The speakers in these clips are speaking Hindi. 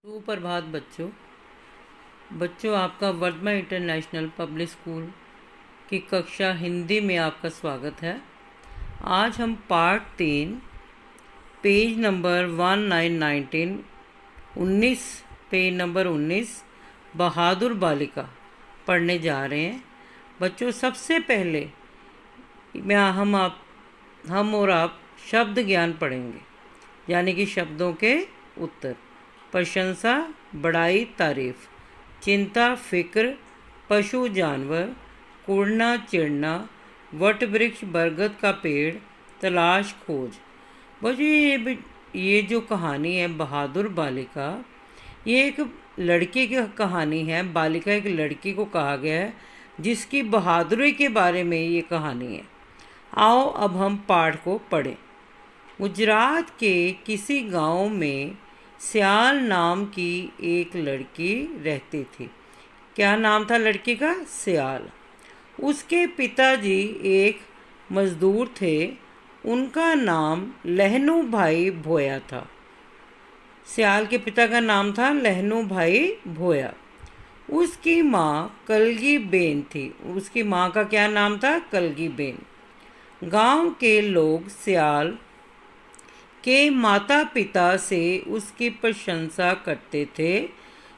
सुप्रभात बच्चों। बच्चों, आपका वर्धमान इंटरनेशनल पब्लिक स्कूल की कक्षा हिंदी में आपका स्वागत है। आज हम part 3 page number 19 page number 19 बहादुर बालिका पढ़ने जा रहे हैं। बच्चों, सबसे पहले हम और आप शब्द ज्ञान पढ़ेंगे, यानी कि शब्दों के उत्तर। प्रशंसा, बड़ाई, तारीफ। चिंता, फिक्र, पशु, जानवर। कूड़ना, चिढ़ना। वट वृक्ष, बरगद का पेड़। तलाश, खोज। बच्चों, ये जो कहानी है बहादुर बालिका, ये एक लड़की की कहानी है। बालिका एक लड़की को कहा गया है जिसकी बहादुरी के बारे में ये कहानी है। आओ अब हम पाठ को पढ़ें। गुजरात के किसी गांव में सियाल नाम की एक लड़की रहती थी। क्या नाम था लड़की का? सियाल। उसके पिताजी एक मजदूर थे। उनका नाम लहनू भाई भोया था। सियाल के पिता का नाम था लहनू भाई भोया। उसकी माँ कलगी बेन थी। उसकी माँ का क्या नाम था? कलगी बेन। गांव के लोग सियाल के माता पिता से उसकी प्रशंसा करते थे।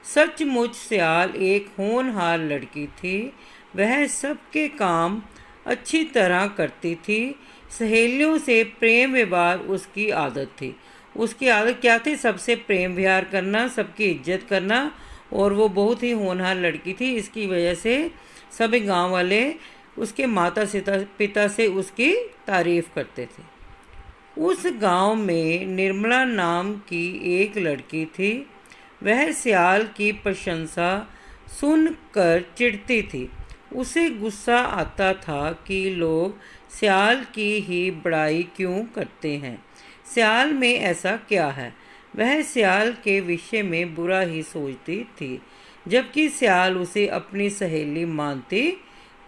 सचमुच सियाल एक होनहार लड़की थी। वह सबके काम अच्छी तरह करती थी। सहेलियों से प्रेम व्यवहार उसकी आदत थी। उसकी आदत क्या थी? सबसे प्रेम व्यवहार करना, सबकी इज्जत करना, और वो बहुत ही होनहार लड़की थी। इसकी वजह से सभी गांव वाले उसके माता पिता से उसकी तारीफ करते थे। उस गांव में निर्मला नाम की एक लड़की थी। वह सियाल की प्रशंसा सुनकर चिढ़ती थी। उसे गुस्सा आता था कि लोग सियाल की ही बड़ाई क्यों करते हैं। सियाल में ऐसा क्या है? वह सियाल के विषय में बुरा ही सोचती थी, जबकि सियाल उसे अपनी सहेली मानती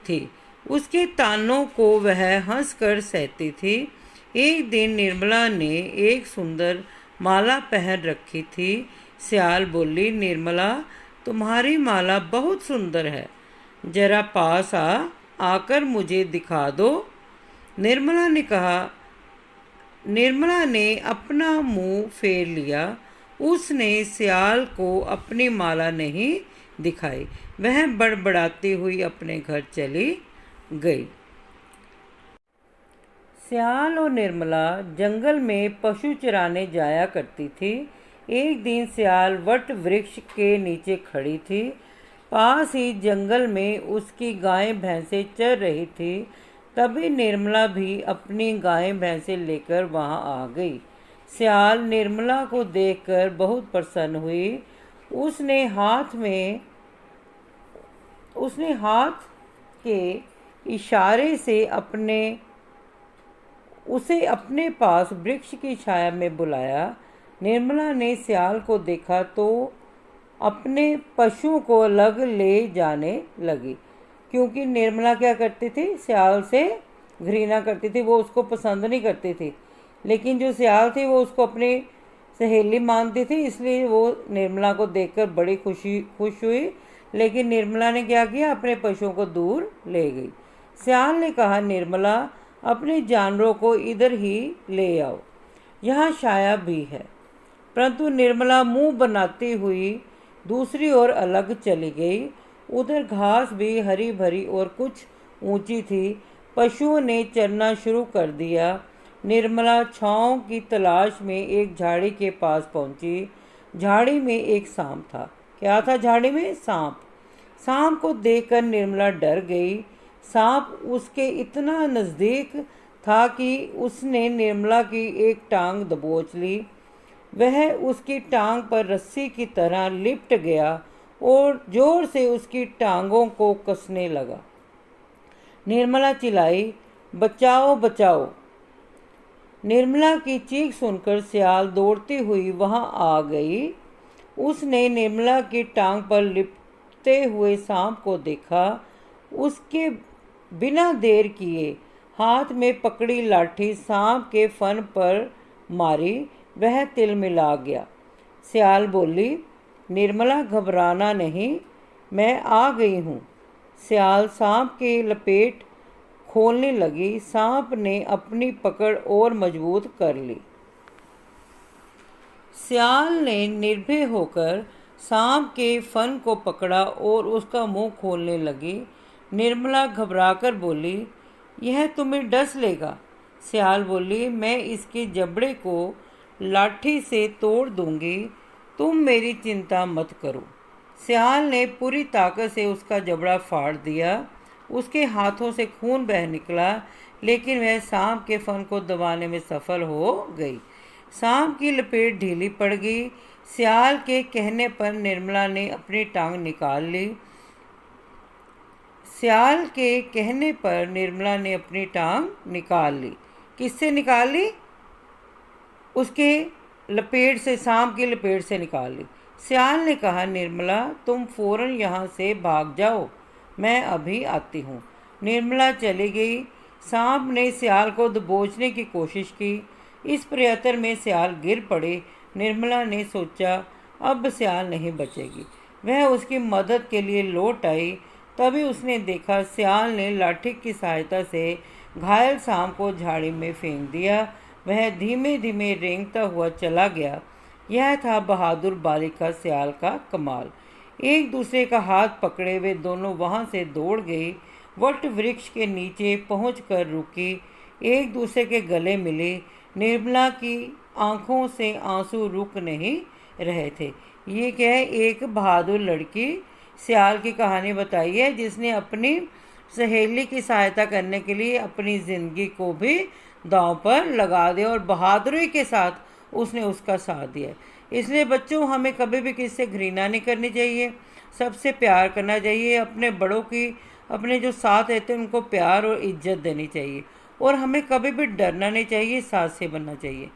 थी। उसके तानों को वह हंसकर सहती थी। एक दिन निर्मला ने एक सुंदर माला पहन रखी थी। सियाल बोली, निर्मला, तुम्हारी माला बहुत सुंदर है। जरा पास आकर मुझे दिखा दो। निर्मला ने अपना मुंह फेर लिया। उसने सियाल को अपनी माला नहीं दिखाई। वह बड़बड़ाती हुई अपने घर चली गई। सियाल और निर्मला जंगल में पशु चराने जाया करती थी। एक दिन सियाल वट वृक्ष के नीचे खड़ी थी। पास ही जंगल में उसकी गायें भैंसें चर रही थी। तभी निर्मला भी अपनी गायें भैंसें लेकर वहां आ गई। सियाल निर्मला को देखकर बहुत प्रसन्न हुई। उसने हाथ के इशारे से उसे अपने पास वृक्ष की छाया में बुलाया। निर्मला ने सियाल को देखा तो अपने पशुओं को अलग ले जाने लगी, क्योंकि निर्मला क्या करती थी? सियाल से घृणा करती थी। वो उसको पसंद नहीं करती थी, लेकिन जो सियाल थी वो उसको अपनी सहेली मानती थी, इसलिए वो निर्मला को देखकर बड़ी खुश हुई। लेकिन निर्मला ने क्या किया? अपने पशुओं को दूर ले गई। सियाल ने कहा, निर्मला, अपने जानवरों को इधर ही ले आओ, यहाँ छाया भी है। परंतु निर्मला मुंह बनाती हुई दूसरी ओर अलग चली गई। उधर घास भी हरी भरी और कुछ ऊंची थी। पशुओं ने चरना शुरू कर दिया। निर्मला छांव की तलाश में एक झाड़ी के पास पहुंची। झाड़ी में एक सांप था। क्या था झाड़ी में? सांप। सांप को देखकर निर्मला डर गई। सांप उसके इतना नज़दीक था कि उसने निर्मला की एक टांग दबोच ली। वह उसकी टांग पर रस्सी की तरह लिपट गया और जोर से उसकी टांगों को कसने लगा। निर्मला चिल्लाई, बचाओ बचाओ। निर्मला की चीख सुनकर सियाल दौड़ती हुई वहां आ गई। उसने निर्मला की टांग पर लिपटते हुए सांप को देखा। उसके बिना देर किए हाथ में पकड़ी लाठी सांप के फन पर मारी। वह तिलमिला गया। सियाल बोली, निर्मला घबराना नहीं, मैं आ गई हूँ। सियाल सांप की लपेट खोलने लगी। सांप ने अपनी पकड़ और मजबूत कर ली। सियाल ने निर्भय होकर सांप के फन को पकड़ा और उसका मुंह खोलने लगी। निर्मला घबराकर बोली, यह तुम्हें डस लेगा। सियाल बोली, मैं इसके जबड़े को लाठी से तोड़ दूंगी, तुम मेरी चिंता मत करो। सियाल ने पूरी ताकत से उसका जबड़ा फाड़ दिया। उसके हाथों से खून बह निकला, लेकिन वह सांप के फन को दबाने में सफल हो गई। सांप की लपेट ढीली पड़ गई। सियाल के कहने पर निर्मला ने अपनी टांग निकाल ली। सियाल के कहने पर निर्मला ने अपनी टांग निकाल ली। किससे निकाल ली? उसके लपेट से, सांप की लपेट से निकाल ली। सियाल ने कहा, निर्मला तुम फौरन यहाँ से भाग जाओ, मैं अभी आती हूँ। निर्मला चली गई। सांप ने सियाल को दबोचने की कोशिश की। इस प्रयत्न में सियाल गिर पड़े। निर्मला ने सोचा, अब सियाल नहीं बचेगी। वह उसकी मदद के लिए लौट आई। तभी उसने देखा सियाल ने लाठी की सहायता से घायल सांप को झाड़ी में फेंक दिया। वह धीमे धीमे रेंगता हुआ चला गया। यह था बहादुर बालिका सियाल का कमाल। एक दूसरे का हाथ पकड़े वे दोनों वहाँ से दौड़ गई। वट वृक्ष के नीचे पहुंचकर रुकी, एक दूसरे के गले मिले। निर्मला की आंखों से आंसू रुक नहीं रहे थे। ये क्या है? एक बहादुर लड़की सियाल की कहानी बताई है, जिसने अपनी सहेली की सहायता करने के लिए अपनी ज़िंदगी को भी दांव पर लगा दिया और बहादुरी के साथ उसने उसका साथ दिया। इसलिए बच्चों, हमें कभी भी किसी से घृणा नहीं करनी चाहिए, सबसे प्यार करना चाहिए। अपने बड़ों की, अपने जो साथ रहते हैं उनको प्यार और इज्जत देनी चाहिए और हमें कभी भी डरना नहीं चाहिए, साथ से बनना चाहिए।